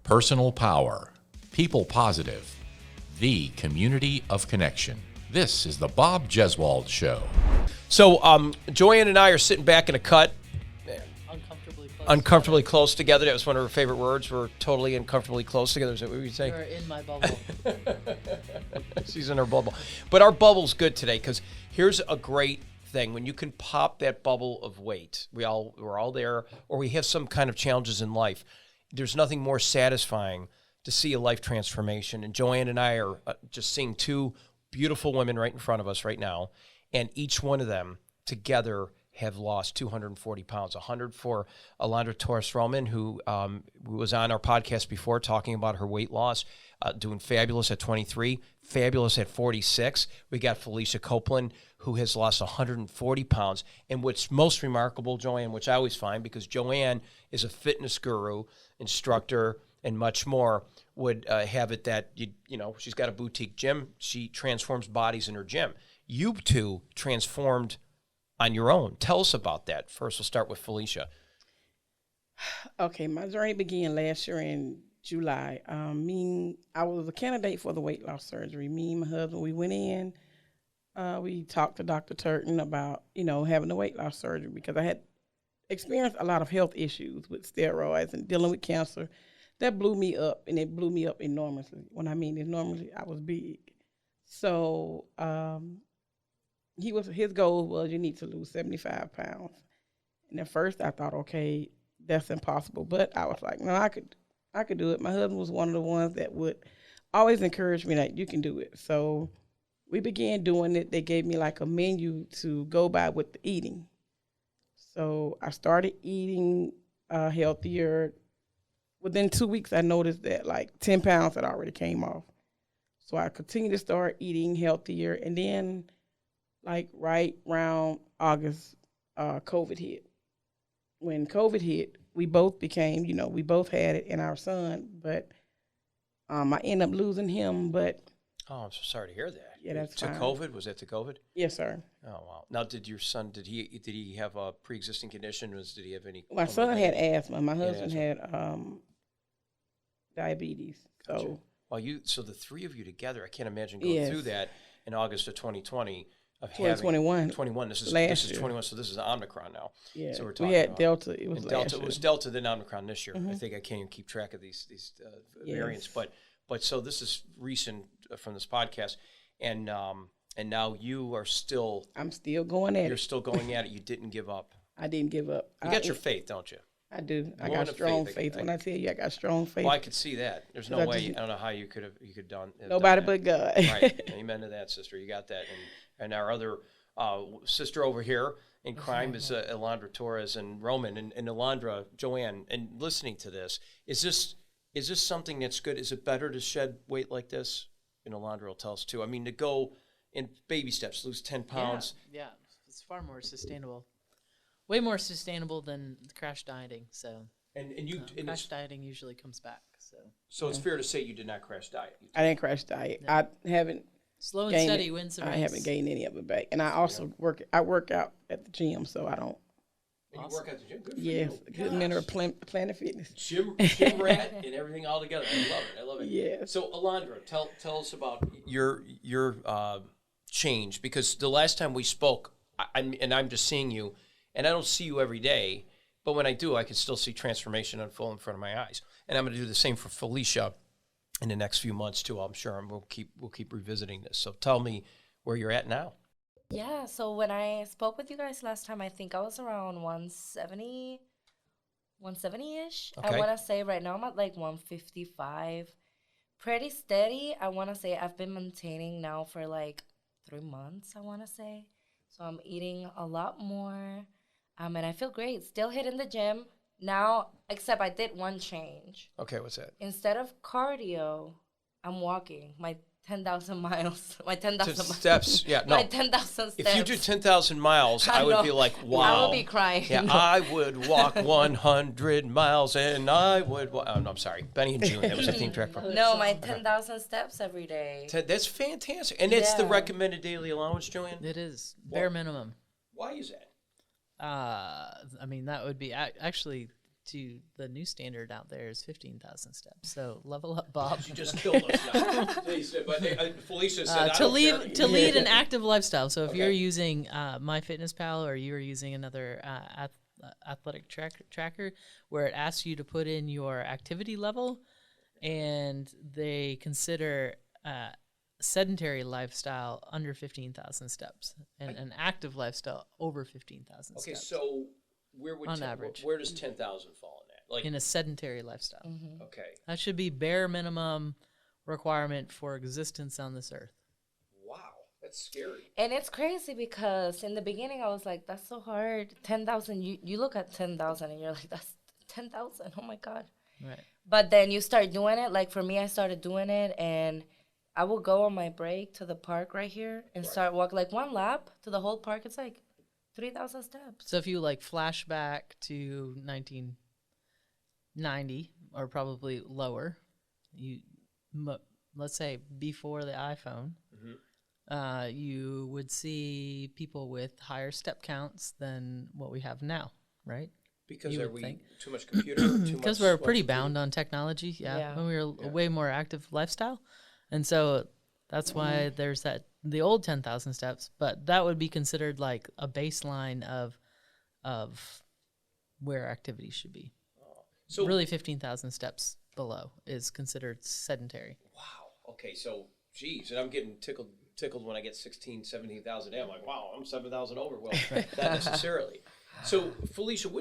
Personal power, people positive, the community of connection. This is the Bob Jeswald Show. So Joanne and I are sitting back in a cut. Uncomfortably close together. That was one of her favorite words. We're totally uncomfortably close together. Is that what you say? You're in my bubble. She's in her bubble. But our bubble's good today because here's a great thing. When you can pop that bubble of weight, we're all there, or we have some kind of challenges in life, there's nothing more satisfying to see a life transformation. And Joanne and I are just seeing two beautiful women right in front of us right now, and each one of them together have lost 240 pounds, 100 for Alondra Torres-Roman, who was on our podcast before talking about her weight loss, doing fabulous at 23, fabulous at 46. We got Felecia Copeland, who has lost 140 pounds. And what's most remarkable, Joanne, which I always find, because Joanne is a fitness guru, instructor, and much more, would have it that, you know, she's got a boutique gym. She transforms bodies in her gym. You two transformed on your own. Tell us about that. First, we'll start with Felecia. Okay, my journey began last year in July. I was a candidate for the weight loss surgery. Me and my husband, we went in. We talked to Dr. Turton about, having the weight loss surgery because I had experienced a lot of health issues with steroids and dealing with cancer. That blew me up, and it blew me up enormously. When I mean enormously, I was big. So his goal was you need to lose 75 pounds. And at first I thought, okay, that's impossible. But I was like, no, I could do it. My husband was one of the ones that would always encourage me that you can do it. So we began doing it. They gave me like a menu to go by with the eating. So I started eating healthier. Within 2 weeks, I noticed that like 10 pounds had already came off. So I continued to start eating healthier. And then like right around August, COVID hit. When COVID hit, we both became, we both had it in our son, but I ended up losing him, but. Oh, I'm so sorry to hear that. Yeah, that's to fine. COVID? Was that to COVID? Yes, sir. Oh, wow. Now, did your son, did he have a pre-existing condition? Did he have any? My son had asthma. My husband had diabetes. Gotcha. So. Well, so the three of you together, I can't imagine going through that in August of 2020. Of 2021. 21. This is 21. So this is Omicron now. Yeah. So we're talking we had about Delta. It was Delta. last year. It was Delta, then Omicron this year. Mm-hmm. I think I can't even keep track of these variants. But so this is recent from this podcast, and now you are still. I'm still going at it. You're still going at it. You didn't give up. I didn't give up. You got your faith, don't you? I do. I got strong faith. When I tell you I got strong faith. Well, I could see that. There's no way. I don't know how you could done. Nobody but God. Right. Amen to that, sister. You got that. And our other sister over here in crime is Alondra Torres and Roman and Alondra, Joanne. And listening to this, is this something that's good? Is it better to shed weight like this? And Alondra will tell us too. I mean, to go in baby steps, lose 10 pounds. Yeah, it's far more sustainable. Way more sustainable than crash dieting. So and crash dieting usually comes back. So it's fair to say you did not crash diet. I didn't crash diet. No. I haven't. Slow and steady wins the race. I haven't gained any of it back, and I also work out at the gym, so I don't. And you work at the gym. Good for yes, you. good mentor of Planet Fitness. Gym rat and everything all together. I love it. Yeah. So Alondra, tell us about your change, because the last time we spoke, I'm just seeing you, and I don't see you every day, but when I do, I can still see transformation unfold in front of my eyes. And I'm going to do the same for Felecia in the next few months too, I'm sure, and we'll keep revisiting this. So tell me where you're at now. Yeah, so when I spoke with you guys last time, I think I was around 170-ish. Okay. I want to say right now I'm at like 155. Pretty steady. I want to say I've been maintaining now for like 3 months, I want to say. So I'm eating a lot more, and I feel great. Still hitting the gym now, except I did one change. Okay, what's that? Instead of cardio, I'm walking my 10,000 miles. My 10,000 steps. Yeah, no. My 10,000 steps. If you do 10,000 miles, I would be like, wow. I would be crying. Yeah, I would walk 100 miles, and I would. Oh, no, I'm sorry, Benny and June. That was a theme track from. No, my 10,000 steps every day. That's fantastic, and it's the recommended daily allowance, Joanne. It is bare minimum. Why is that? I mean, that would be actually to the new standard out there is 15,000 steps. So level up, Bob. She just killed us now. Felecia said, To lead an active lifestyle. So if you're using MyFitnessPal or you're using another athletic tracker where it asks you to put in your activity level, and they consider sedentary lifestyle under 15,000 steps and an active lifestyle over 15,000 Okay, steps. so where would On average. where does 10,000 fall in that? Like, In a sedentary lifestyle. okay, That should be bare minimum requirement for existence on this earth. wow, that's scary. And it's crazy because in the beginning I was like, that's so hard. 10,000, you look at 10,000 and you're like, that's 10,000. Oh my God. Right. But then you start doing it. Like for me, I started doing it, and I will go on my break to the park right here and start walking like one lap to the whole park. It's like 3,000 steps. So if you like flash back to 1990 or probably lower, let's say before the iPhone, you would see people with higher step counts than what we have now, right? Because You are would we think. too much computer? Too much Because we're pretty computer? bound on technology, Yeah. when we were a way more active lifestyle. And so that's why there's the old 10,000 steps, but that would be considered like a baseline of where activity should be. So Really 15,000 steps below is considered sedentary. wow. Okay, so geez, and I'm getting tickled when I get 16, 17,000 in. I'm like, wow, I'm 7,000 over. Well, not necessarily. So Felecia,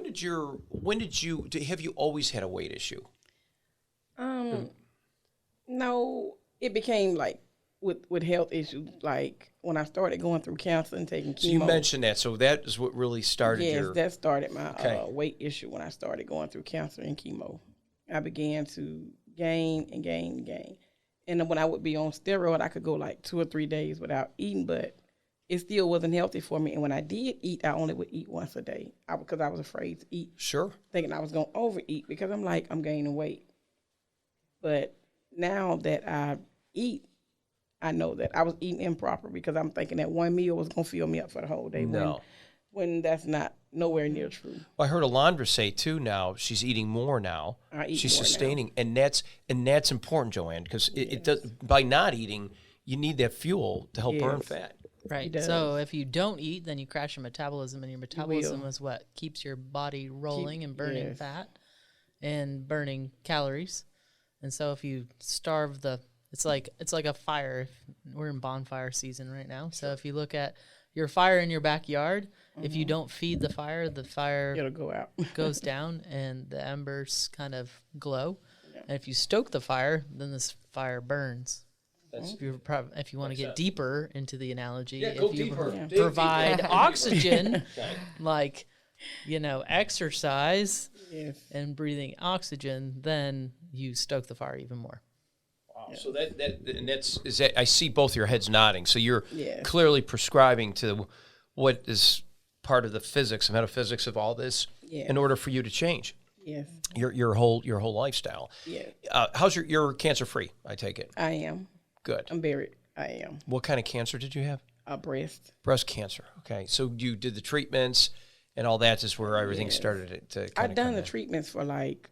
have you always had a weight issue? No, it became like with health issues. Like when I started going through cancer and taking chemo. So you mentioned that. So that is what really started Yes, that started my Okay. weight issue when I started going through cancer and chemo. I began to gain and gain and gain. And then when I would be on steroid, I could go like 2 or 3 days without eating, but it still wasn't healthy for me. And when I did eat, I only would eat once a day because I was afraid to eat, Sure. thinking I was going to overeat because I'm like, I'm gaining weight. But now that I eat, I know that I was eating improper because I'm thinking that one meal was going to fill me up for the whole day. No. When that's not nowhere near true. Well, I heard Alondra say too. Now she's eating more now. I eat She's more now. sustaining, and that's important, Joanne, because it does. By not eating, you need that fuel to help burn Yes. fat. Right. does. So if you don't eat, then you crash your metabolism, and your metabolism is what keeps your body rolling and burning yes. fat and burning calories. And so if you starve it's like a fire. We're in bonfire season right now. So if you look at your fire in your backyard, if you don't feed the fire It'll go out. goes down and the embers kind of glow. And if you stoke the fire, then this fire burns. If you want to get deeper into the analogy, go if you deeper. Dig provide deeper. oxygen, like, exercise Yes. and breathing oxygen, then you stoke the fire even more. Wow. So that I see both your heads nodding. So you're Yes. clearly prescribing to what is part of the physics, metaphysics of all this, Yes. in order for you to change Yes. your whole lifestyle. Yes. How's you're cancer free? I take it. I am. Good. I am. What kind of cancer did you have? A breast. Breast cancer. Okay, so you did the treatments and all that is where everything Yes. started to. I've done the treatments for like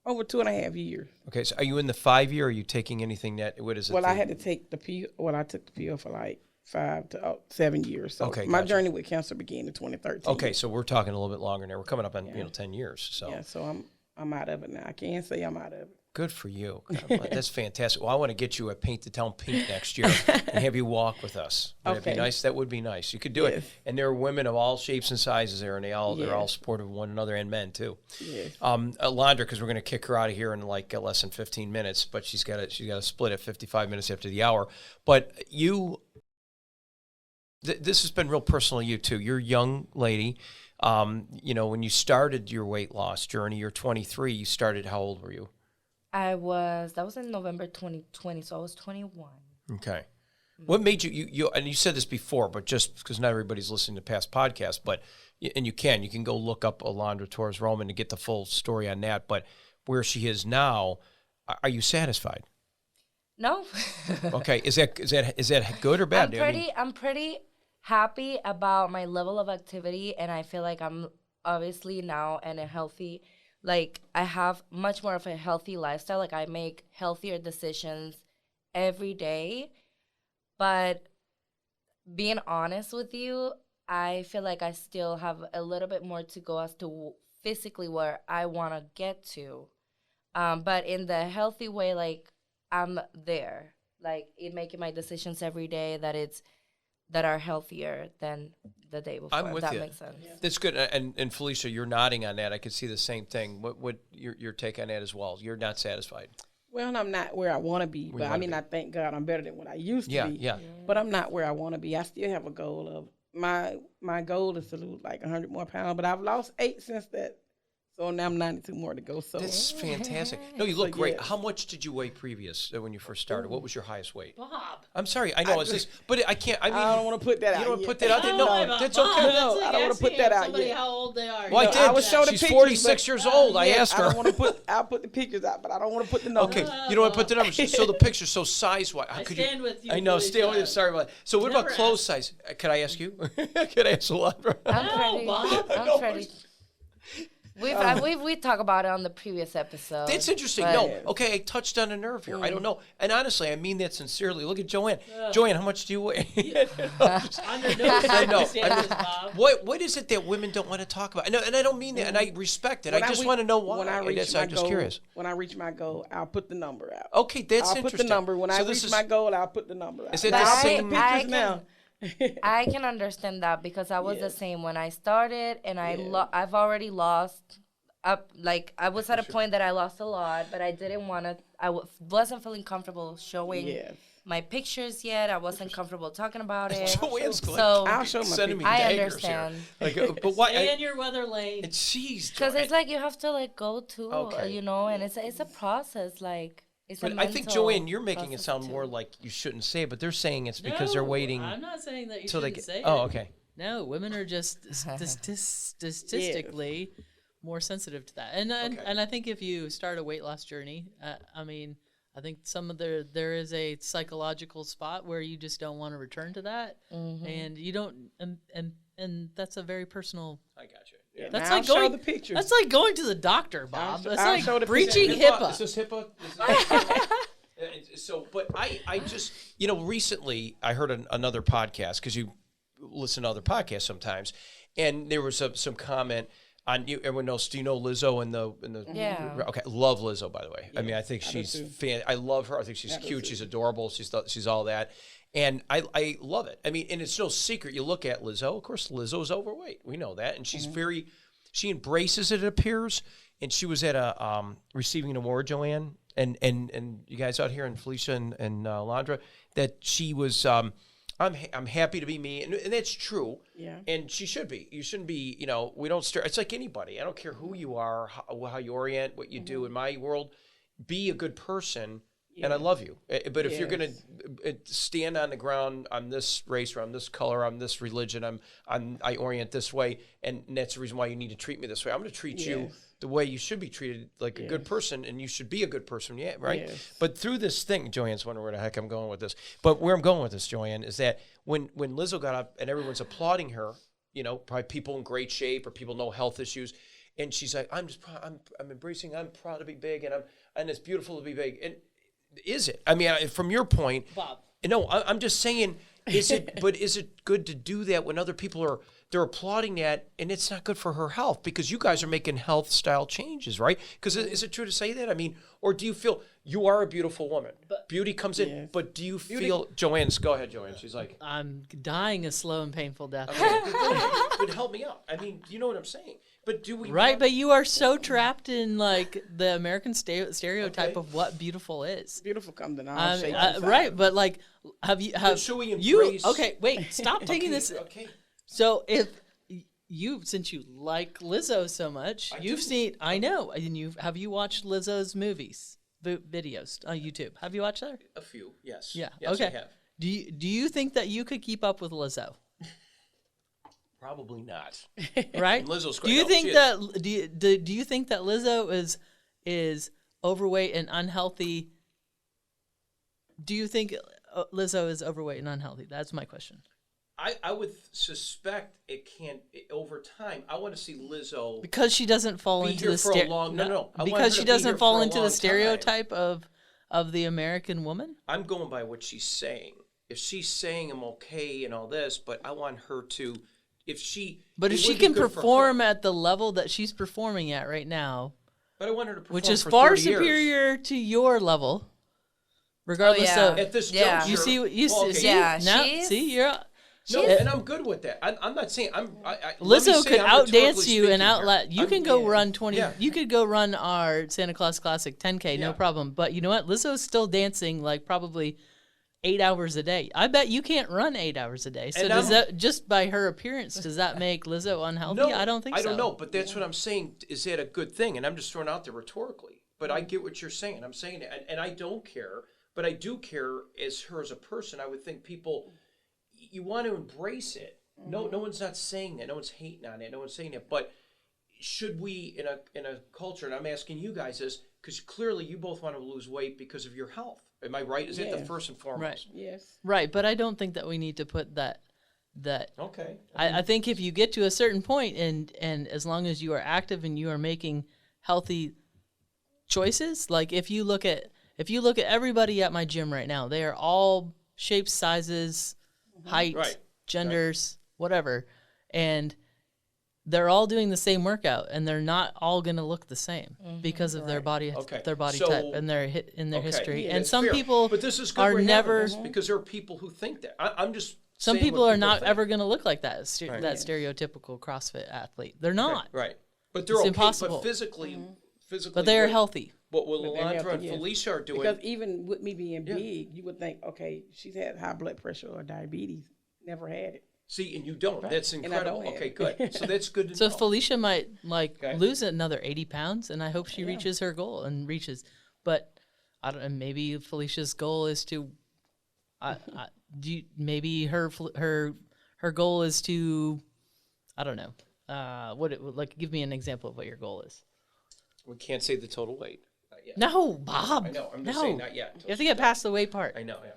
over 2.5 years. Okay, so are you in the 5 year? Or are you taking anything that? What is it? Well, I had to take the pill. Well, I took the pill for like 5 to 7 years. So Okay, my gotcha. journey with cancer began in 2013. Okay, so we're talking a little bit longer now. We're coming up on 10 years. So Yeah, so I'm out of it now. I can't say I'm out of it. good for you. God, that's fantastic. Well, I want to get you a Paint the Town Pink next year and have you walk with us. That'd be Okay. nice. That would be nice. You could do it. Yes. And there are women of all shapes and sizes there, and they're all Yes. supportive of one another, and men too. Yes. Alondra, because we're going to kick her out of here in like less than 15 minutes, but she's got to split at 55 minutes after the hour. But this has been real personal to you too. You're a young lady. When you started your weight loss journey, you're 23. You started. How old were you? That was in November 2020, so I was 21. Okay. What made you and you said this before, but just because not everybody's listening to past podcasts, and you can go look up Alondra Torres-Roman to get the full story on that. But where she is now, are you satisfied? No. Okay. Is that good or bad? I'm pretty happy about my level of activity, and I feel like I'm obviously now and a healthy, like I have much more of a healthy lifestyle. Like I make healthier decisions every day. But being honest with you, I feel like I still have a little bit more to go as to physically where I want to get to. But in the healthy way, like I'm there, like in making my decisions every day that are healthier than the day before. I'm with that you. Makes sense. Yeah. That's good. And Felecia, you're nodding on that. I could see the same thing. What your take on that as well? You're not satisfied. Well, I'm not where I want to be, but I mean, I thank God I'm better than what I used to be. Yeah. But I'm not where I want to be. I still have a goal of my goal is to lose like 100 more pounds, but I've lost 8 since that. So now I'm 92 more to go. So that's fantastic. No, you look great. yes. How much did you weigh previous when you first started? What was your highest weight? Bob. I'm sorry. I know it's this, but I can't. I mean, I don't want to put that out. You don't want yet. to put that out there? No, that's okay. No, I don't want to put that out somebody yet. how old they are. Well, I You know, did. I would show the She's pictures, 46 but, years old. I asked her. I don't want to put. I'll put the pictures out, but I don't want to put the numbers. Okay, you don't want to put the numbers. So the picture, so size-wise, I could stand with you, I know, Felicia. stay with you. Sorry about that. So what about Never clothes size? Could I ask you? Could I ask Alondra? I'm ready. Bob. I'm ready. We talked about it on the previous episode. That's interesting. but- No, okay, I touched on a nerve here. I don't know. And honestly, I mean that sincerely. Look at Joanne. Joanne, how much do you weigh? Under no I know. circumstances, Bob. What is it that women don't want to talk about? And I don't mean that, and I respect it. I just want to know why. When I reach That's, my I'm just goal, curious. When I reach my goal, I'll put the number out. Okay, that's I'll interesting. put the number. When So I this reach is- my goal, I'll put the number out. Is it Now, the I'll same- put the I pictures now. I can understand that because I was the Yes. same when I started, and Yeah. I've already lost. Like I was at a point that I lost a lot, but I didn't want to. Wasn't feeling comfortable showing Yes. my pictures yet. I wasn't comfortable talking about it. Joanne's So I'll show my sending me I daggers understand. here. Like, but why? Stay in your weather lane. Jeez, Because Joanne. it's like you have to like go to, Okay. you know, and it's a process. Like it's a But I think, mental Joanne, you're making it process, sound too. more like you shouldn't say it, but they're saying it's because they're No, waiting I'm not saying that you till they shouldn't get. say Oh, it. okay. No, women are just statistically more sensitive to that. And Okay. and I think if you start a weight loss journey, I mean, I think there is a psychological spot where you just don't want to return to that, and you don't, and that's a very personal. I got you. That's Now like I'll show going. the pictures. That's like going to the doctor, Bob. That's I'll show like the breaching pictures. HIPAA. Is this HIPAA? So, but I just, recently I heard another podcast, because you listen to other podcasts sometimes, and there was some comment on you. Everyone knows. Do you know Lizzo and the Yeah. Okay, love Lizzo, by the way. I mean, I think I do she's too. I love her. I think she's cute. She's adorable. She's all that. And I love it. I mean, and it's no secret. You look at Lizzo. Of course, Lizzo's overweight. We know that, and she's she embraces it. It appears. And she was at a receiving an award, Joanne, and you guys out here, and Felecia and Alondra, that she was. I'm happy to be me, and that's true. Yeah. And she should be. You shouldn't be. We don't stare. It's like anybody. I don't care who you are, how you orient, what you do. In my world, be a good person. And I love you. But if you're going to stand on the ground, I'm this race, or I'm this color, I'm this religion, I orient this way, and that's the reason why you need to treat me this way. I'm going to treat you the way you should be treated, like a good person, and you should be a good person, right? Yes. But through this thing, Joanne's wondering where the heck I'm going with this. But where I'm going with this, Joanne, is that when Lizzo got up and everyone's applauding her, probably people in great shape or people no health issues, and she's like, I'm embracing, I'm proud to be big, and it's beautiful to be big. And is it? I mean, from your point, Bob. No, I'm just saying, is it? But is it good to do that when other people they're applauding that, and it's not good for her health, because you guys are making health style changes, right? Because is it true to say that? I mean, or do you feel you are a beautiful woman? Beauty comes in, Yes. but do you feel? Joanne's go ahead, Joanne. She's like, I'm dying a slow and painful death. but help me out. I mean, you know what I'm saying? But do we? Right, but you are so trapped in like the American stereotype of what beautiful is. Beautiful comes in all shapes. and Right, sizes. but like, have should we you? embrace- Okay, wait, stop taking this. Okay. So if since you like Lizzo so much, you've do. seen. I know, and have you watched Lizzo's movies, videos on YouTube? Have you watched that? A few, yes. Yeah. Yes, okay. I have. Do you think that you could keep up with Lizzo? Probably not. Right? Lizzo's Do great. you No, think she is. that do you think that Lizzo is overweight and unhealthy? Do you think Lizzo is overweight and unhealthy? That's my question. I would suspect it can't over time. I want to see Lizzo because she doesn't fall be into here the for a long. No. I want her because she to be here doesn't for fall a into long the time. stereotype of the American woman. I'm going by what she's saying. If she's saying I'm okay and all this, but I want her to, if she can perform at the level that she's performing at right now, but I want her to perform which is for far 30 years. superior to your level, regardless of At this Yeah. juncture, you see you well, okay. see Yeah, now she's- see you're. No, and I'm good with that. I'm not saying let me Lizzo say could I'm outdance rhetorically you and speaking outlet. here. You I'm- can go yeah. run 20. Yeah. You could go run our Santa Claus Classic 10K, no Yeah. problem. But you know what? Lizzo's still dancing like probably 8 hours a day. I bet you can't run 8 hours a day. So And does I'm- that just by her appearance does that make Lizzo unhealthy? No, I don't think so. I don't know, but that's what I'm saying. Is that a good thing? And I'm just throwing out there rhetorically. But I get what you're saying. I'm saying it, and I don't care, but I do care as her as a person. I would think people, you want to embrace it. No one's not saying that. No one's hating on it. No one's saying it. But should we, in a culture, and I'm asking you guys this, because clearly you both want to lose weight because of your health. Am I right? Is that the Yes. first and foremost? Right. Yes. Right, but I don't think that we need to put that. Okay. I think if you get to a certain point and as long as you are active and you are making healthy choices, like if you look at everybody at my gym right now, they are all shapes, sizes, height, Right. genders, whatever, and they're all doing the same workout, and they're not all going to look the same because of their body Okay. type and their Okay. history. Yeah, and that's some fair. people but this is good are we're having never. this, because there are people who think that. I'm just Some saying people what are not think. ever going to look like that Right. that stereotypical CrossFit athlete. They're not. Right. But they're It's okay. impossible. But physically, But they are what- healthy. What will But they're Alondra healthy, and yes. Felecia are doing? Because even with me being Yeah. big, you would think, okay, she's had high blood pressure or diabetes. Never had it. See, and you don't. That's And I incredible. don't have Okay, it. good. So that's good to So know. Felicia might Okay. lose another 80 pounds, and I hope she reaches her goal and reaches. But I don't. And maybe Felicia's goal is to. Maybe her goal is to. I don't know. Give me an example of what your goal is. We can't say the total weight. Not yet. No, Bob. I know. I'm just no. saying not yet. You have to get past the weight part. I know. Yeah.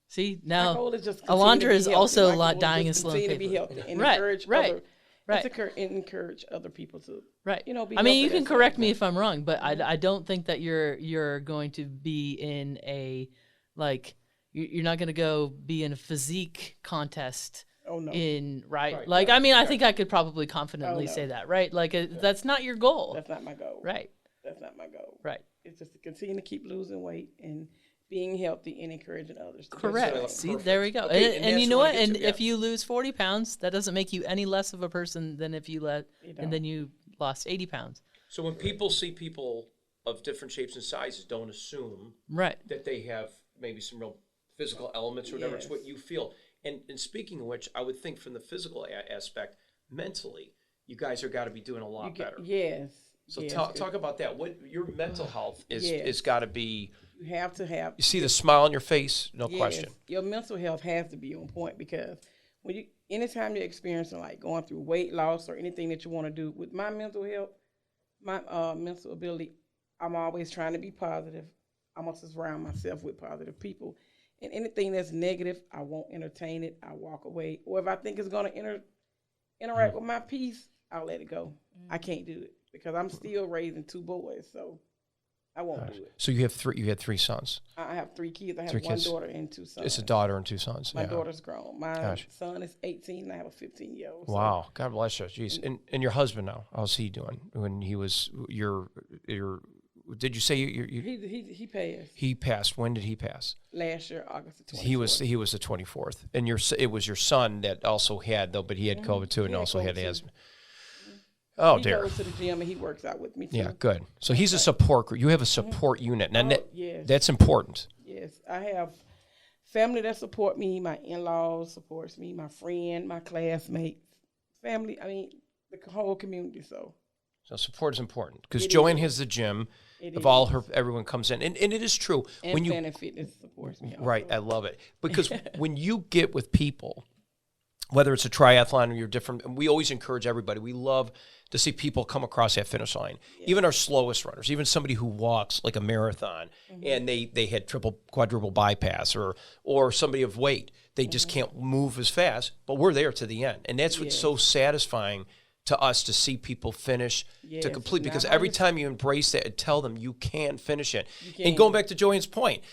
See My now, goal is just continue to Alondra be is healthy. also My goal is dying a just slow continue to be paper. healthy and Right, encourage right, other, right. and encourage other people to, Right. you know, be I mean, healthy you can as well. correct me if I'm wrong, but I don't think that you're going to be in a like you're not going to go be in a physique contest. Oh, no. Right, Like yeah, I mean, I yeah. think I could probably confidently Oh, no. say that, right? Like that's not your goal, That's not my goal. right? That's not my goal. Right. It's just to continue to keep losing weight and being healthy and encouraging others. To do Correct. the See, same. there we go. Okay, and and you that's know what I what? get And to, yeah. if you lose 40 pounds, that doesn't make you any less of a person than if you You don't. then you lost 80 pounds. So when people see people of different shapes and sizes, don't assume Right. that they have maybe some real physical elements or whatever. It's what you feel. And speaking of which, I would think from the physical aspect, mentally, you guys are got to be doing a lot better. Yes. So yes. talk about that. What your mental health is Yes. got to be. You have to have. You see the smile on your face, no Yes, question. your mental health has to be on point because anytime you're experiencing like going through weight loss or anything that you want to do with my mental health, my mental ability, I'm always trying to be positive. I must surround myself with positive people. And anything that's negative, I won't entertain it. I walk away. Or if I think it's going to interact with my peace, I'll let it go. I can't do it because I'm still raising 2 boys, so I won't do it. So you have three. You had 3 sons. I have 3 kids. I have 3 one kids. daughter and 2 sons. It's a daughter and 2 sons. My yeah. daughter's grown. My Gosh. son is 18, and I have a 15-year-old. So Wow, God bless you. Jeez, and your husband now? How's he doing? When he was your did you say you he passed he passed? When did he pass? last year, August the 24th. He was the 24th, and it was your son that also had though, but he had COVID too, and He had also had COVID too. asthma. Oh he dear. goes to the gym and he works out with me too. Yeah, good. So he's a support group. You have a support unit, and yes. that's important. Yes, I have family that support me. My in-laws supports me. My friend, my classmates, family. I mean, the whole community. So So support is important because It Joanne is. has the gym. it Of is. all her, everyone comes in, and it is true And when you Planet Fitness supports me. Also. right. I love it because when you get with people, whether it's a triathlon or you're different, and we always encourage everybody. We love to see people come across that finish line. Even our slowest runners, even somebody who walks like a marathon and they had quadruple bypass or somebody of weight, they just can't move as fast, but we're there to the end. And that's what's so satisfying to us to see people finish to complete, because every time you embrace that and tell them you can finish it. And going back to Joanne's point,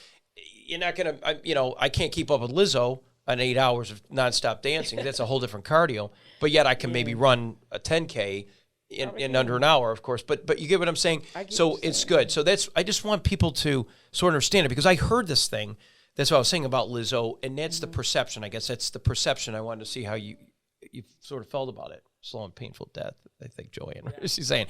you're not going to, I can't keep up with Lizzo on 8 hours of nonstop dancing. That's a whole different cardio. But yet I can maybe run a 10K in under an hour, of course. But you get what I'm saying? So it's good. So I just want people to sort of understand it, because I heard this thing. That's what I was saying about Lizzo, and that's the perception. I guess that's the perception. I wanted to see how you sort of felt about it. Slow and painful death, I think Joanne she's saying.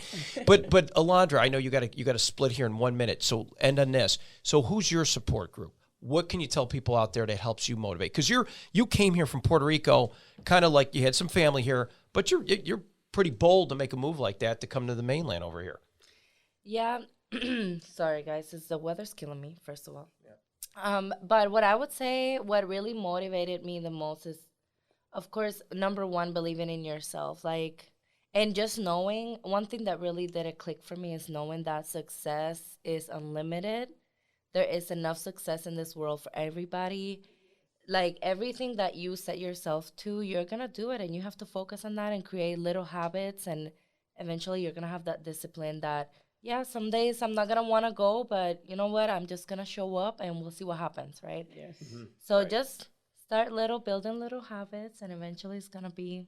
But Alondra, I know you got to split here in 1 minute. So end on this. So who's your support group? What can you tell people out there that helps you motivate? Because you came here from Puerto Rico, kind of like you had some family here, but you're pretty bold to make a move like that to come to the mainland over here. Yeah. Sorry, guys. The weather's killing me, first of all. Yeah. But what I would say, what really motivated me the most is, of course, number one, believing in yourself. And just knowing, one thing that really did a click for me is knowing that success is unlimited. There is enough success in this world for everybody. Everything that you set yourself to, you're going to do it. And you have to focus on that and create little habits. And eventually you're going to have that discipline that, some days I'm not going to want to go, but you know what? I'm just going to show up and we'll see what happens, right? Yes. Mm-hmm. So just start little, building little habits, and eventually it's going to be,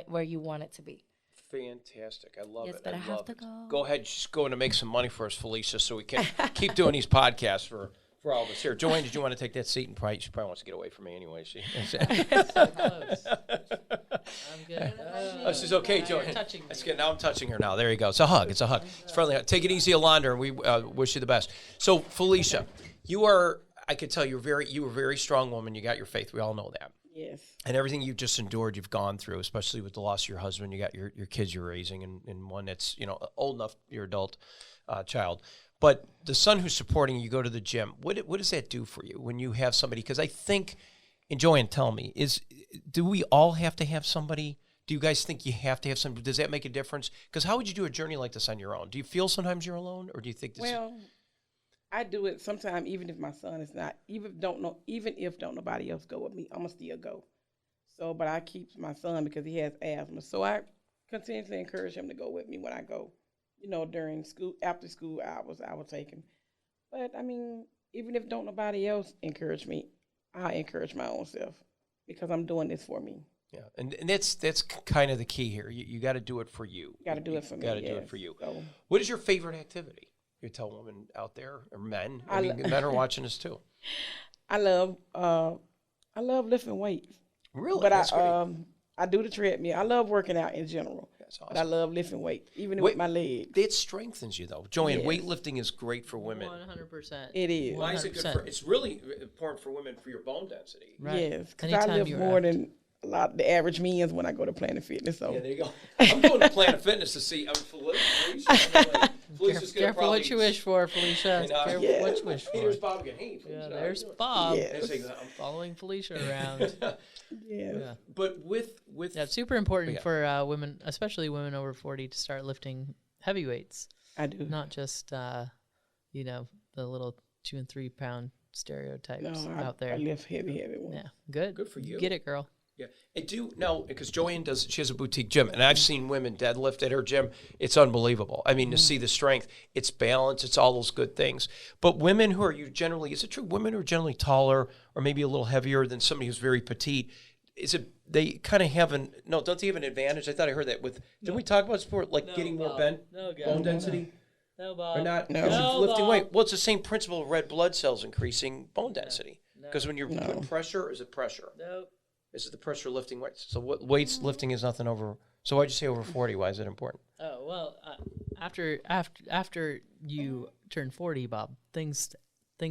where you want it to be. Fantastic. I love it. But I have to it. go. Go ahead. She's going to make some money for us, Felecia, so we can keep doing these podcasts for all of us here. Joanne, did you want to take that seat? And she probably wants to get away from me anyway. So close. I'm good. She's okay, Joanne. Touching me. That's good. Now I'm touching her now. There you go. It's a hug. It's a hug. It's friendly. Take it easy, Alondra, and we wish you the best. So, Felecia, I could tell you were a very strong woman. You got your faith. We all know that. Yes. And everything you've just endured, you've gone through, especially with the loss of your husband. You got your kids you're raising, and one that's old enough, your adult child. But the son who's supporting you, go to the gym. What does that do for you when you have somebody? Because I think, and Joanne, tell me, do we all have to have somebody? Do you guys think you have to have somebody? Does that make a difference? Because how would you do a journey like this on your own? Do you feel sometimes you're alone, or do you think this? Well, I do it sometimes, even if my son is not, even if don't nobody else go with me, I'm gonna still go. So, but I keep my son because he has asthma, so I continuously encourage him to go with me when I go. During school, after school hours, I will take him. But I mean, even if don't nobody else encourage me, I encourage my own self because I'm doing this for me. Yeah, and that's kind of the key here. You got to do it for you. Got to do it for me. Got to do it for you. So, what is your favorite activity? You tell women out there, or men. Men are watching us too. I love lifting weights. Really? But That's I do the treadmill. I love working out in general. That's awesome. But I love lifting weights, even with my legs. It strengthens you, though. Joanne, Yes. weightlifting is great for women. 100%. It is. Why is it good for? It's really important for women for your bone density. Right. Yes, because I Anytime lift you're more apt. than a lot of the average men's when I go to Planet Fitness. So Yeah, there you go. I'm going to Planet Fitness to see. Felicia's gonna Careful what you wish for, Felecia. And, Careful yeah. what you wish for. Here's Bob again. Hey, Felicia, Yeah, how there's you doing? Bob. Yes. I'm following Felecia around. yes. Yeah. But with Yeah, it's super important Yeah. for women, especially women over 40, to start lifting heavy weights, I do. not just the little 2 and 3 pound stereotypes out there. I lift heavy ones. Yeah, good. Good for you. Get it, girl. Yeah, I do know because Joanne she has a boutique gym, and I've seen women deadlift at her gym. It's unbelievable. I mean, to see the strength, it's balance, it's all those good things. But women who are is it true? Women who are generally taller or maybe a little heavier than somebody who's very petite, they kind of have don't they have an advantage? I thought I heard that didn't we talk about sport, getting more bone density? No, Bob. Or not? No. Because No, lifting Bob. weight. Well, it's the same principle of red blood cells increasing bone density. Because when you're putting pressure, is it pressure? Nope. Is it the pressure lifting weights? So what weights lifting is nothing over. So why'd you say over 40? Why is it important? Oh well, after you turn 40, Bob, things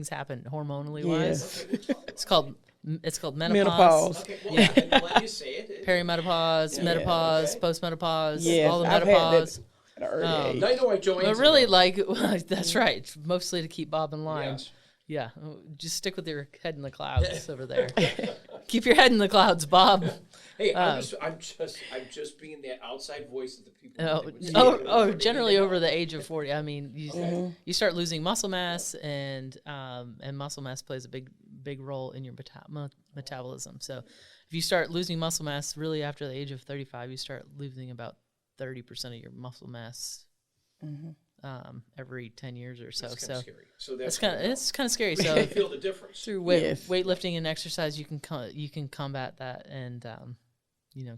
happen hormonally wise. Yes. It's called menopause. Menopause. Okay, well, yeah. Let you say it. Perimenopause, menopause, okay. postmenopause, Yes, all the I've had menopause. At an early age. Now you know why Joanne's But really, that's right. It's mostly to keep Bob in line. Yes. Yeah, just stick with your head in the clouds over there. Keep your head in the clouds, Bob. Hey, I'm just being the outside voice of the people. Generally over the age of 40. I mean, you start losing muscle mass, and muscle mass plays a big role in your metabolism. So if you start losing muscle mass really after the age of 35, you start losing about 30% of your muscle mass every 10 years or so. That's scary. So it's kind of scary. So you feel the difference through weightlifting and exercise, you can combat that and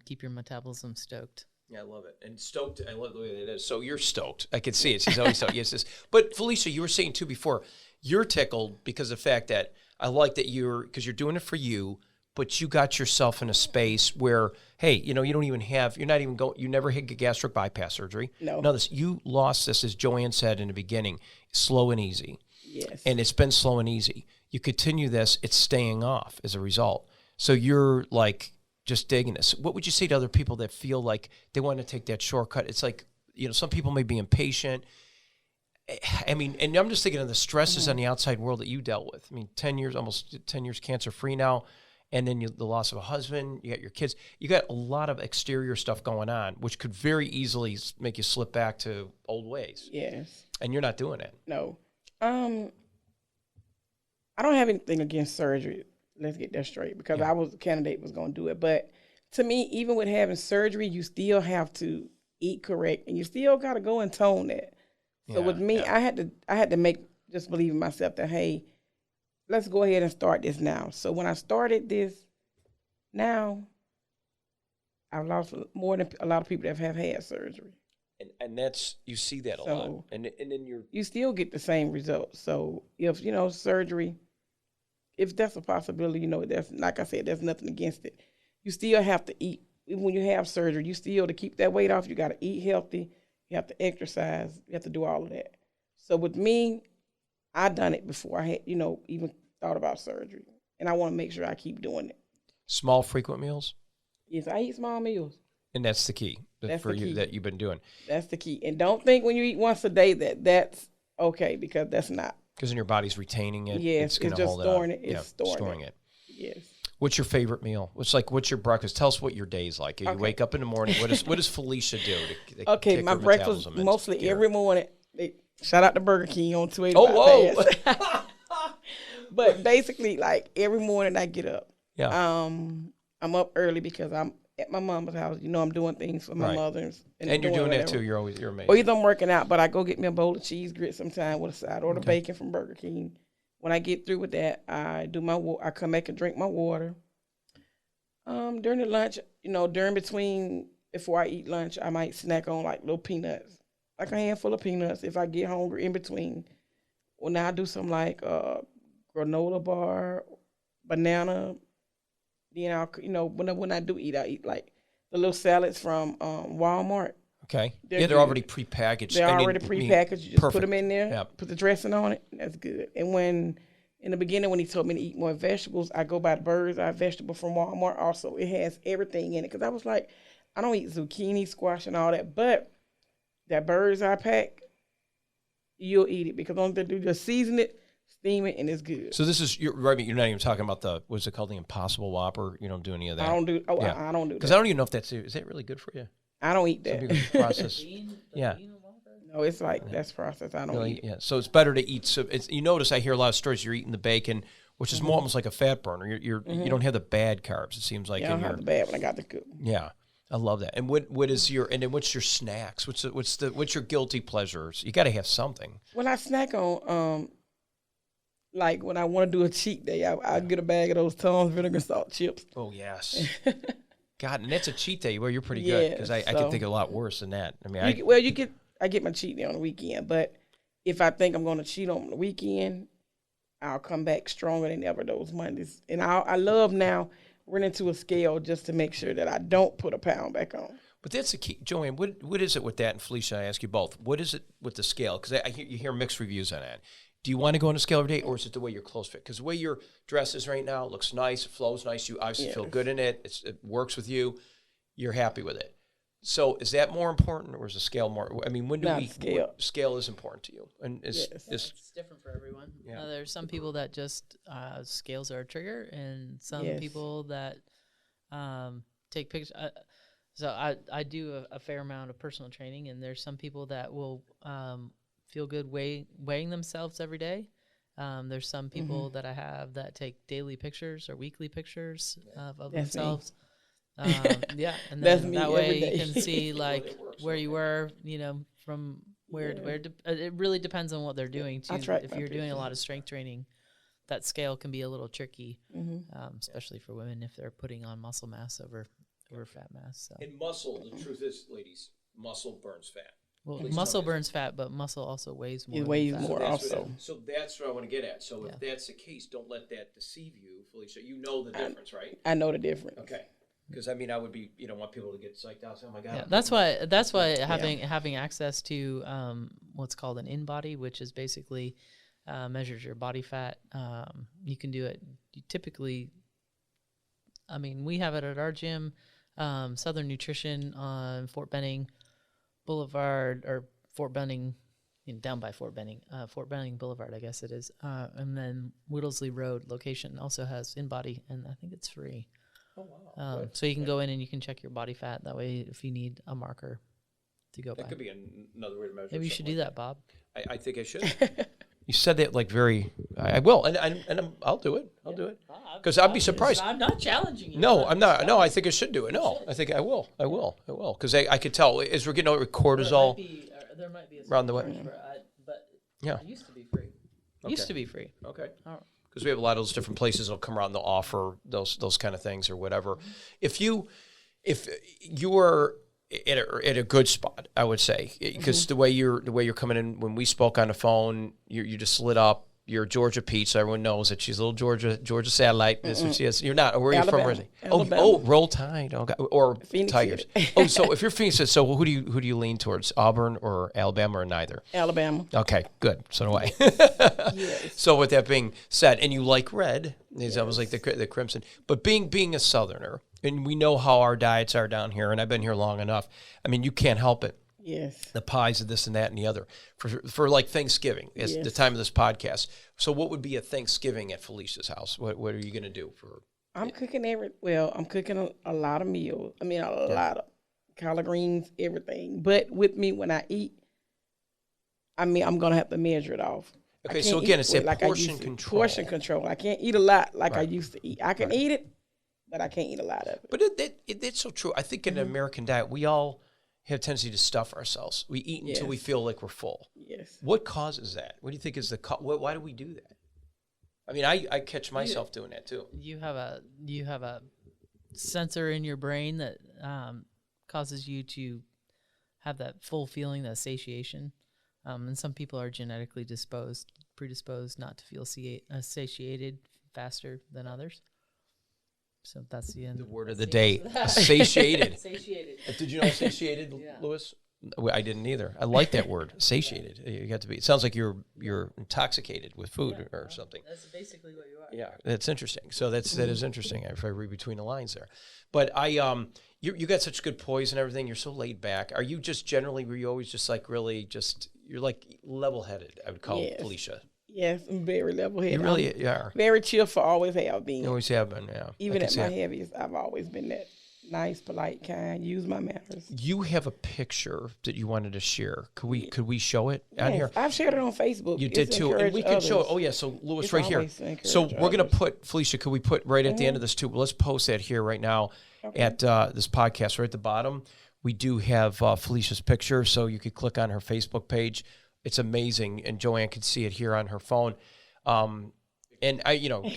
keep your metabolism stoked. Yeah, I love it. And stoked, I love the way that is. So you're stoked. I can see it. She's always stoked. Yes, but Felecia, you were saying too before, you're tickled because of the fact that I like that because you're doing it for you, but you got yourself in a space where, hey, you never had gastric bypass surgery. No. You lost this, as Joanne said in the beginning, slow and easy. Yes. And it's been slow and easy. You continue this, it's staying off as a result. So you're like just digging this. What would you say to other people that feel like they want to take that shortcut? It's like, some people may be impatient. I mean, and I'm just thinking of the stresses on the outside world that you dealt with. I mean, almost 10 years cancer-free now. And then the loss of a husband, you got your kids. You got a lot of exterior stuff going on, which could very easily make you slip back to old ways. Yes. And you're not doing it. No. I don't have anything against surgery. Let's get that straight, because I was a candidate was going to do it. But to me, even with having surgery, you still have to eat correct, and you still got to go and tone that. So with me, I had to just believe in myself that, hey, let's go ahead and start this now. So when I started this now, I've lost more than a lot of people that have had surgery. And that's, you see that a lot. And then you still get the same results. So if, surgery, if that's a possibility, that's, like I said, there's nothing against it. You still have to eat. Even when you have surgery, you still, to keep that weight off, you got to eat healthy. You have to exercise. You have to do all of that. So with me, I done it before I had, even thought about surgery. And I want to make sure I keep doing it. Small, frequent meals? Yes, I eat small meals. And that's the key that you've been doing. That's the key. And don't think when you eat once a day that's okay, because that's not. Because then your body's retaining it. Yes, it's just storing it. It's storing it. Yes. What's your favorite meal? What's your breakfast? Tell us what your day's like. You wake up in the morning. What does Felecia do to kick my breakfast mostly every morning. Shout out to Burger King on 285. Oh, whoa. But basically, like, every morning I get up. Yeah. I'm up early because I'm at my mama's house. I'm doing things for my mother. And you're doing that too. You're amazing. Or either I'm working out, but I go get me a bowl of cheese grits sometime with a side, or the bacon from Burger King. When I get through with that, I come back and drink my water. During the lunch, during between, before I eat lunch, I might snack on like little peanuts, like a handful of peanuts if I get hungry in between. Well, now I do some like granola bar, banana. Then I'll, when I do eat, I eat like the little salads from Walmart. Okay. They're they're already prepackaged. They're already prepackaged. You just put them in there, Yep. put the dressing on it. That's good. And in the beginning, when he told me to eat more vegetables, I go by the bird's eye vegetable from Walmart. Also, it has everything in it. Because I was like, I don't eat zucchini, squash, and all that. But that bird's eye pack, you'll eat it. Because all they do, just season it, steam it, and it's good. So this is, you're not even talking about what's it called, the Impossible Whopper? You don't do any of that? I don't do I don't do that. Because I don't even know if is that really good for you? I don't eat that. Some people process. Yeah. No, it's like, that's processed. I don't eat it. Yeah. So it's better to eat. So you notice I hear a lot of stories. You're eating the bacon, which is more almost like a fat burner. You don't have the bad carbs. It seems like. Yeah, I don't have the bad when I got the good. Yeah, I love that. And what's your snacks? What's your guilty pleasures? You got to have something. Well, I snack on like when I want to do a cheat day, I get a bag of those Tom's vinegar salt chips. Oh yes. God, and that's a cheat day where you're pretty good, because I can think of a lot worse than that. I mean, I get my cheat day on the weekend, but if I think I'm going to cheat on the weekend, I'll come back stronger than ever those Mondays. And I love now running to a scale just to make sure that I don't put a pound back on. But that's the key, Joanne. What is it with that? And Felecia, I ask you both. What is it with the scale? Because you hear mixed reviews on that. Do you want to go on a scale every day, or is it the way your clothes fit? Because the way your dress is right now, it looks nice, it flows nice. You obviously feel good in it. It works with you. You're happy with it. So is that more important, or is the scale more? I mean, when do Not we scale. scale is important to you? And is Yes. It's different for everyone. Yeah. There's some people that just scales are a trigger, and some Yes. people that take pictures. So I do a fair amount of personal training, and there's some people that will feel good weighing themselves every day. There's some people that I have that take daily pictures or weekly pictures of That's me. themselves. Yeah, and That's then me that every way day. you can see like where you were, from where to where. It really depends on what they're doing too. I track If my you're doing a pictures. lot of strength training, that scale can be a little tricky, especially for women if they're putting on muscle mass over fat mass. So. in muscle? The truth is, ladies, muscle burns fat. Well, muscle burns fat, but muscle also weighs more. It than weighs fat. more also. So that's what I want to get at. So if Yeah. that's the case, don't let that deceive you, Felecia. You know the difference, right? I know the difference. Okay. Because I mean, I would be, want people to get psyched out. Say, oh my God. Yeah, that's why having access to what's called an in-body, which is basically measures your body fat. You can do it. You typically, I mean, we have it at our gym, Southern Nutrition on Fort Benning Boulevard, or Fort Benning, down by Fort Benning Boulevard, I guess it is. And then Whittlesley Road location also has in-body, and I think it's free. Oh, wow. So you can go in and you can check your body fat. That way, if you need a marker to go That by. could be another way to measure. Maybe you should do that, Bob. I think I should. You said that like very. I will, and I'll do it. I'll do it. Because I'd be surprised. I'm not challenging you. No, I'm not. No, I think I should do it. No, I think I will. I will. Because I could tell as we're getting cortisol. There might be a Around the way. but Yeah. it used to be free. Used to be free. Okay. Oh. Because we have a lot of those different places that'll come around, they'll offer those kind of things or whatever. If you are at a good spot, I would say, because the way you're coming in, when we spoke on the phone, you just lit up. You're Georgia Pete, so everyone knows that she's a little Georgia satellite. That's what she is. You're not. Where are you from? Alabama. Originally? Alabama. Oh, Roll Tide. Okay. Or Phoenix Tigers. City. So if you're Phoenix, so who do you lean towards? Auburn or Alabama or neither? Alabama. Okay, good. So do I. Yes. So with that being said, and you like red, it's almost like the crimson. But being a Southerner, and we know how our diets are down here, and I've been here long enough. I mean, you can't help it. Yes. The pies of this and that and the other for like Thanksgiving is the time of this podcast. So what would be a Thanksgiving at Felicia's house? What are you going to do for? I'm cooking I'm cooking a lot of meals. I mean, a lot of collard greens, everything. But with me, when I eat, I mean, I'm going to have to measure it off. Okay, I so can't again, eat it's that like I portion used to. control. Portion control. I can't eat a lot like I Right. used to eat. I can eat it, but I can't eat a lot of it. But it's so true. I think in an American diet, we all have a tendency to stuff ourselves. We eat until we Yes. feel like we're full. Yes. What causes that? What do you think is why do we do that? I mean, I catch myself doing that too. You have a sensor in your brain that causes you to have that full feeling, that satiation. And some people are genetically predisposed not to feel satiated faster than others. So that's the end. The word of the day, satiated. Satiated. Did you know satiated, Yeah. Louis? Well, I didn't either. I like that word, satiated. You got to be. It sounds like you're intoxicated with food or something. That's basically what you are. Yeah, that's interesting. So that is interesting. If I read between the lines there, but you got such good poise and everything. You're so laid back. Are you just generally? Were you always just like really just? You're like level headed. I would call Yes. Felecia. Yes, I'm very level-headed. You really are. Very cheerful, always have been. You always have been. Yeah. Even I at can my see that. heaviest, I've always been that nice, polite, kind, use my manners. You have a picture that you wanted to share. Could we show it on here? Yes, I've shared it on Facebook. You It's did too, and encouraged we can show it. others. Oh yeah, so Louis It's right here. always to encourage So we're gonna others. put Felecia. Could we put right at the end of this too? Let's post that here right now at this podcast right at the bottom. We do have Felicia's picture, so you could click on her Facebook page. It's amazing, and Joanne can see it here on her phone. And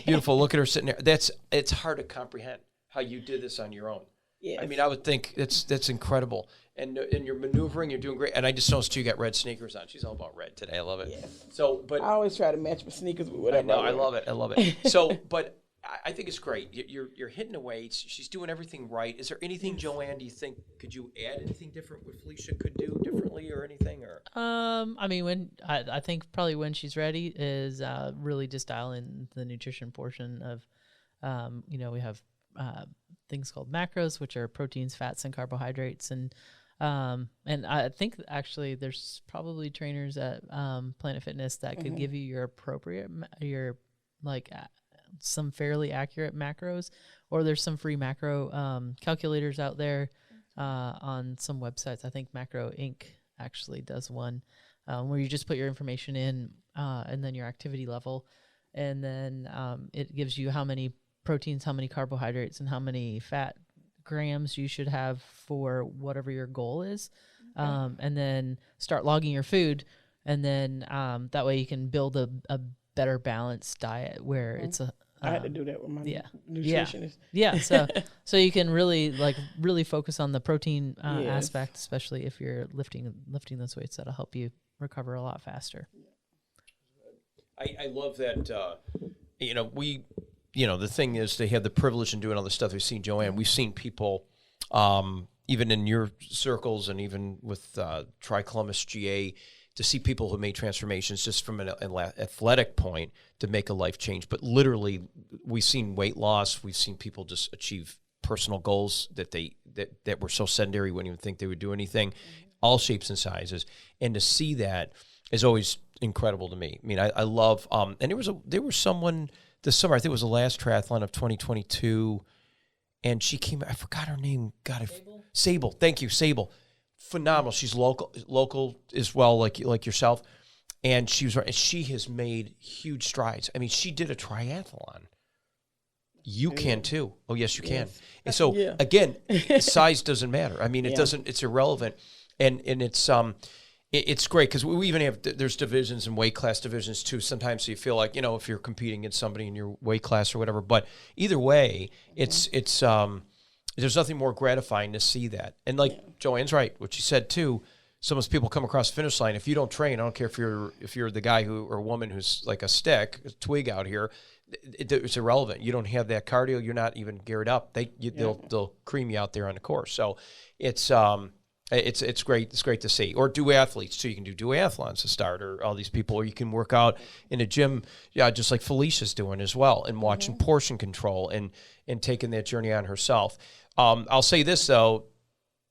beautiful. Look at her sitting there. It's hard to comprehend how you did this on your own. Yes. I mean, I would think that's incredible. And you're maneuvering, you're doing great. And I just noticed you got red sneakers on. She's all about red today. I love it. Yes. So, but I always try to match my sneakers with I whatever. know, I wear. love it. I love it. So, but I think it's great. You're hitting the weights. She's doing everything right. Is there anything, Joanne, do you think, could you add anything different what Felecia could do differently or anything? Or I mean, I think probably when she's ready is really just dial in the nutrition portion of, we have things called macros, which are proteins, fats, and carbohydrates. And I think actually there's probably trainers at Planet Fitness that could give you your appropriate, some fairly accurate macros, or there's some free macro calculators out there on some websites. I think Macro Inc. actually does one where you just put your information in and then your activity level, and then it gives you how many proteins, how many carbohydrates, and how many fat grams you should have for whatever your goal is, and then start logging your food, and then that way you can build a better balanced diet where it's a I had to do that with my nutritionist. Yeah, so you can really focus on the protein aspect, especially if you're lifting those weights. That'll help you recover a lot faster. I love that. The thing is, they have the privilege in doing all this stuff. We've seen Joanne. We've seen people, even in your circles, and even with Tri-Columbus GA, to see people who made transformations just from an athletic point to make a life change. But literally, we've seen weight loss. We've seen people just achieve personal goals that were so sedentary, you wouldn't even think they would do anything, all shapes and sizes. And to see that is always incredible to me. I mean, I love, and there was someone this summer, I think it was the last triathlon of 2022, and she came, I forgot her name. Sable. Thank you, Sable. Phenomenal. She's local as well, like yourself. And she has made huge strides. I mean, she did a triathlon. You can too. Oh, yes, you can. And so again, size doesn't matter. I mean, it doesn't, it's irrelevant. And it's great because we even have, there's divisions and weight class divisions too. Sometimes so you feel like, if you're competing against somebody in your weight class or whatever, but either way, it's there's nothing more gratifying to see that. And Joanne's right, what she said too, some of those people come across the finish line. If you don't train, I don't care if you're the guy or woman who's like a stick, a twig out here, it's irrelevant. You don't have that cardio. You're not even geared up. They'll cream you out there on the course. So it's great. It's great to see. Or duathletes too. You can do duathlons to start, or all these people, or you can work out in a gym, just like Felicia's doing as well, and watching portion control and taking that journey on herself. I'll say this though,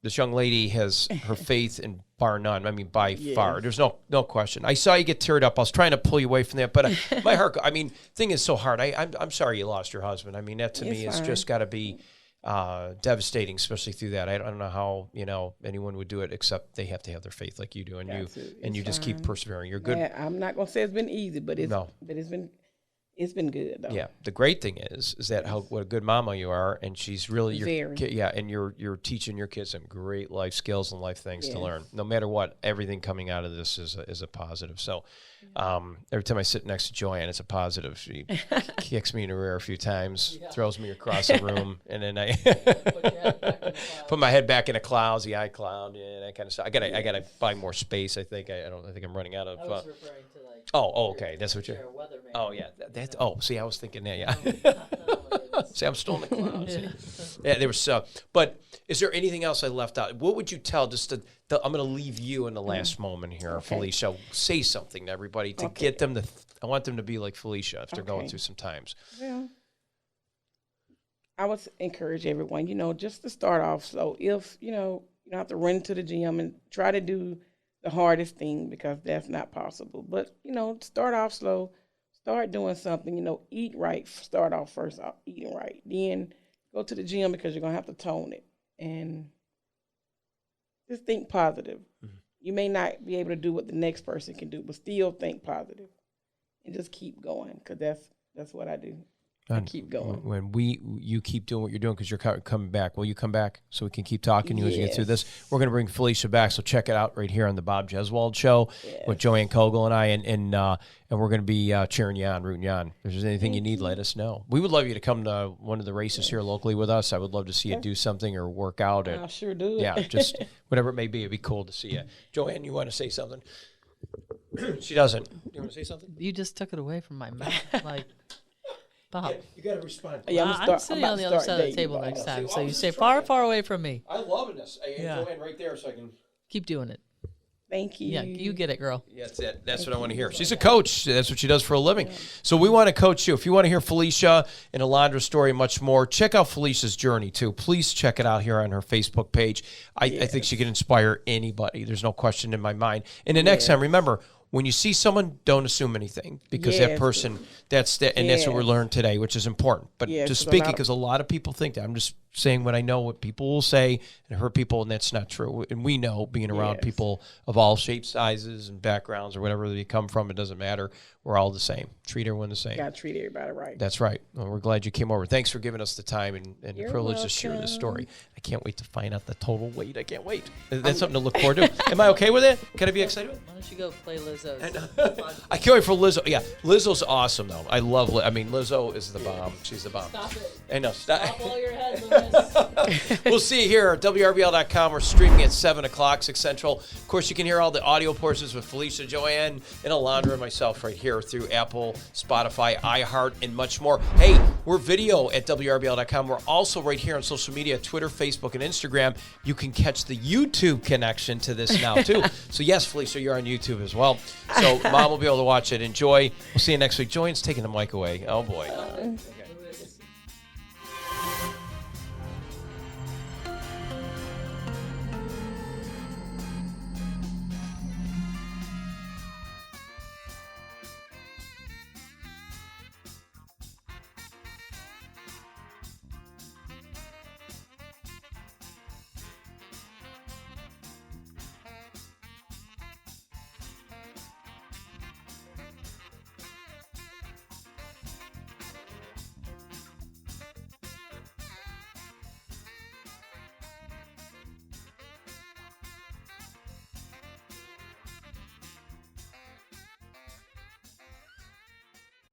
this young lady has her faith in bar none. I mean, by far, there's no question. I saw you get teared up. I was trying to pull you away from that, but my heart. I mean, thing is so hard. I'm sorry you lost your husband. I mean, that to me has just got to be devastating, especially through that. I don't know how anyone would do it except they have to have their faith like you do, and you just keep persevering. You're good. Yeah, I'm not gonna say it's been easy, but it's been good though. Yeah, the great thing is that what a good mama you are, and she's really and you're teaching your kids some great life skills and life things to learn. No matter what, everything coming out of this is a positive. So every time I sit next to Joanne, it's a positive. She kicks me in the rear a few times, throws me across the room, and then I put my head back in the clouds, the iCloud, and that kind of stuff. I gotta buy more space. I think I think I'm running out of. I was referring to okay, that's what you're. Weatherman. Oh yeah, see, I was thinking that. Yeah. See, I'm still in the clouds. Yeah, there was. But is there anything else I left out? What would you tell? I'm going to leave you in the last moment here, Felecia. Say something to everybody to get them to. I want them to be like Felecia if they're going through some times. Well, I would encourage everyone, just to start off slow. If you don't have to run to the gym and try to do the hardest thing, because that's not possible. But start off slow. Start doing something, eat right. Start off first off eating right. Then go to the gym because you're going to have to tone it. And just think positive. Mm-hmm. You may not be able to do what the next person can do, but still think positive. And just keep going, because that's what I do. I keep going. When you keep doing what you're doing because you're coming back. Will you come back so we can keep talking to you as you get through this? We're going to bring Felecia back, so check it out right here on the Bob Jeswald Show with Joanne Cogle and I, and we're going to be cheering you on, rooting you on. If there's anything you need, let us know. We would love you to come to one of the races here locally with us. I would love to see you do something or work out. I'll sure do it. Yeah, just whatever it may be. It'd be cool to see you. Joanne, you want to say something? She doesn't. You want to say something? You just took it away from my mouth, like. Bob. You got to respond. I'm sitting on the other side of the table next time, so you stay far away from me. I'm loving this. Joanne, right there, so I can keep doing it. Thank you. Yeah, you get it, girl. That's it. That's what I want to hear. She's a coach. That's what she does for a living. So we want to coach you. If you want to hear Felecia and Alondra's story and much more, check out Felicia's journey too. Please check it out here on her Facebook page. I think she can inspire anybody. There's no question in my mind. And the next time, remember, when you see someone, don't assume anything because that person, that's what we learned today, which is important. But just speaking, because a lot of people think that. I'm just saying what I know, what people will say and hurt people, and that's not true. And we know, being around people of all shapes, sizes, and backgrounds, or whatever they come from, it doesn't matter. We're all the same. Treat everyone the same. Got to treat everybody right. That's right. Well, we're glad you came over. Thanks for giving us the time and the privilege to share this story. I can't wait to find out the total weight. I can't wait. That's something to look forward to. Am I okay with it? Can I be excited? Why don't you go play Lizzo's? I can't wait for Lizzo. Yeah, Lizzo's awesome, though. I love Lizzo is the bomb. She's the bomb. Stop it. I know. Stop while you're ahead, Lewis. We'll see you here at WRBL.com. We're streaming at 7 o'clock, 6 Central. Of course, you can hear all the audio portions with Felecia, Joanne, and Alondra and myself right here through Apple, Spotify, iHeart, and much more. Hey, we're video at WRBL.com. We're also right here on social media, Twitter, Facebook, and Instagram. You can catch the YouTube connection to this now, too. So, yes, Felecia, you're on YouTube as well. So, Mom will be able to watch it. Enjoy. We'll see you next week. Joanne's taking the mic away. Oh, boy. Okay.